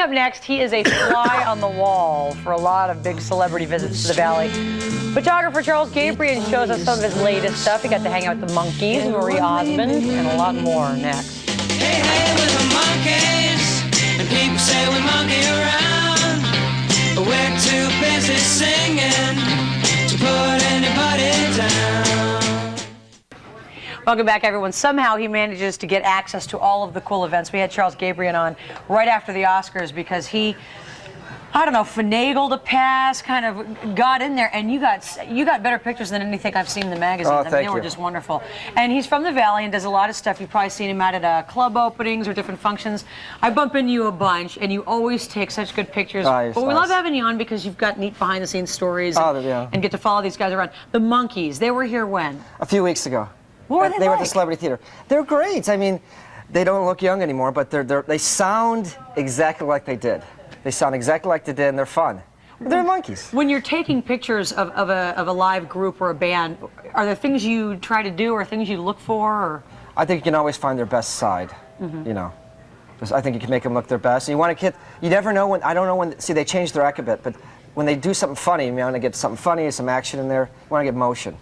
up next, he is a fly on the wall for a lot of big celebrity visits to the Valley. Photographer Charles Gabriel shows us some of his latest stuff. He got to hang out with the Monkees, Marie Osmond, and a lot more next. Hey, hey, with the Monkees, and people say we monkey around, but we're too busy singing to put anybody down. Welcome back, everyone. Somehow he manages to get access to all of the cool events. We had Charles Gabriel on right after the Oscars because he, I don't know, finagled a pass, kind of got in there, and you got better pictures than anything I've seen in the magazines. Oh, I mean, they were just wonderful. And he's from the Valley and does a lot of stuff. You've probably seen him out at club openings or different functions. I bump into you a bunch, and you always take such good pictures. Nice, but we nice. love having you on because you've got neat behind-the-scenes stories Yeah. and get to follow these guys around. The Monkees, they were here when? A few weeks ago. What were They were at like? the Celebrity Theater. They're great. I mean, they don't look young anymore, but they sound exactly like they did. They sound exactly like they did, and they're fun. They're Monkees. When you're taking pictures of a live group or a band, are there things you try to do or things you look for? Or? I think you can always find their best side. You know, I think you can make them look their best. And you want to get. You never know when. I don't know when. See, they changed their act a bit, but when they do something funny, you want to get something funny, some action in there. You want to get motion.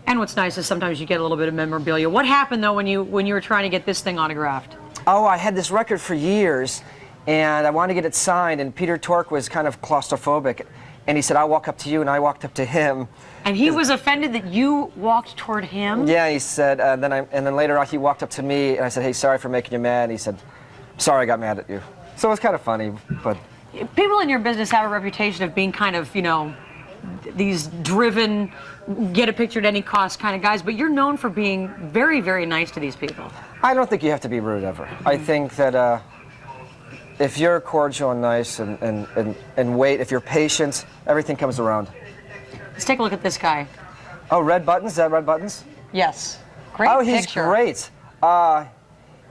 And what's nice is sometimes you get a little bit of memorabilia. What happened though when you were trying to get this thing autographed? Oh, I had this record for years, and I wanted to get it signed, and Peter Tork was kind of claustrophobic, and he said, "I'll walk up to you," and I walked up to him. And he was offended that you walked toward him? Yeah, he said, and then later on he walked up to me, and I said, "Hey, sorry for making you mad." And he said, "Sorry, I got mad at you." So it was kind of funny, but... People in your business have a reputation of being kind of, you know, these driven, get a picture at any cost kind of guys, but you're known for being very, very nice to these people. I don't think you have to be rude ever. I think that if you're cordial and nice and wait, if you're patient, everything comes around. Let's take a look at this guy. Oh, Red Buttons? Is that Red Buttons? Yes. Great Oh, he's picture. great.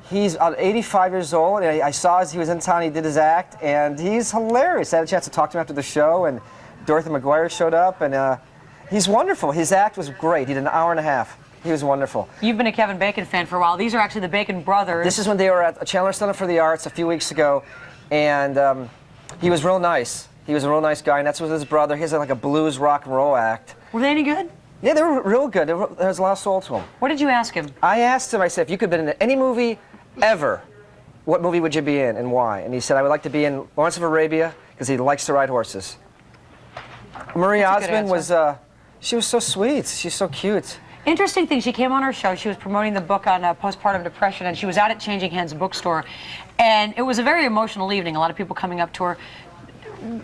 He's 85 years old. And I saw as he was in town, he did his act, and he's hilarious. I had a chance to talk to him after the show, and Dorothy McGuire showed up, and he's wonderful. His act was great. He did an hour and a half. He was wonderful. You've been a Kevin Bacon fan for a while. These are actually the Bacon brothers. This is when they were at Chandler Center for the Arts a few weeks ago, and he was real nice. He was a real nice guy, and that's with his brother. He has like a blues rock and roll act. Were they any good? Yeah, they were real good. There's a lot of soul to them. What did you ask him? I asked him, I said, if you could have been in any movie ever, what movie would you be in and why? And he said, I would like to be in Lawrence of Arabia because he likes to ride horses. Marie That's a good Osmond was, she was so sweet. She's so cute. Interesting thing, she came on our show. She was promoting the book on postpartum depression, and she was out at Changing Hands bookstore. And it was a very emotional evening, a lot of people coming up to her.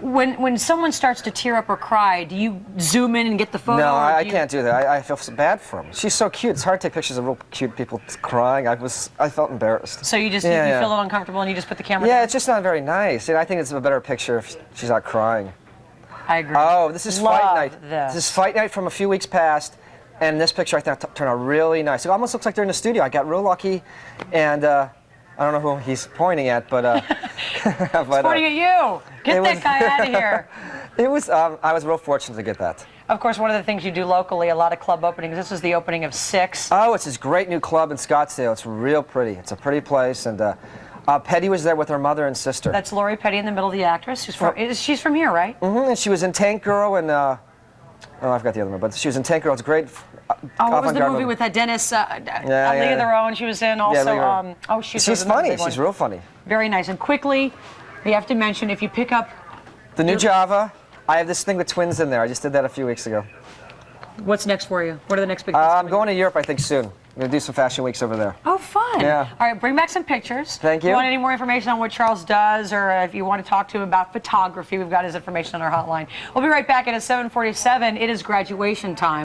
When someone starts to tear up or cry, do you zoom in and get the photo? No, I can't do that. I feel so bad for him. She's so cute. It's hard to take pictures of real cute people crying. I felt embarrassed. So you just Yeah, you yeah. feel a little uncomfortable and you just put the camera Yeah, down? it's just not very nice. And I think it's a better picture if she's not crying. I agree. Oh, this is Love Fight Night. This is Fight Night from a few weeks past, and this picture I think turned out really nice. It almost looks like they're in the studio. I got real lucky, and I don't know who he's pointing at, but pointing at you. Get that guy out of here. It was. I was real fortunate to get that. Of course, one of the things you do locally, a lot of club openings. This is the opening of 6. Oh, it's this great new club in Scottsdale. It's real pretty. It's a pretty place, and Petty was there with her mother and sister. That's Lori Petty in the middle, the actress. She's from here, right? Mm-hmm. And she was in Tank Girl and oh, I forgot the other one, but she was in Tank Girl. It's great. Oh, what was the movie with that Dennis? A League of Their Own. She was in also. She's funny. She's real funny. Very nice. And quickly, we have to mention if you pick up the new Java. I have this thing with twins in there. I just did that a few weeks ago. What's next for you? What are the next big things? I'm going to Europe, I think, soon. I'm going to do some fashion weeks over there. Oh, fun. Yeah. All right, bring back some pictures. Thank you. If you want any more information on what Charles does, or if you want to talk to him about photography, we've got his information on our hotline. We'll be right back at 7:47. It is graduation time.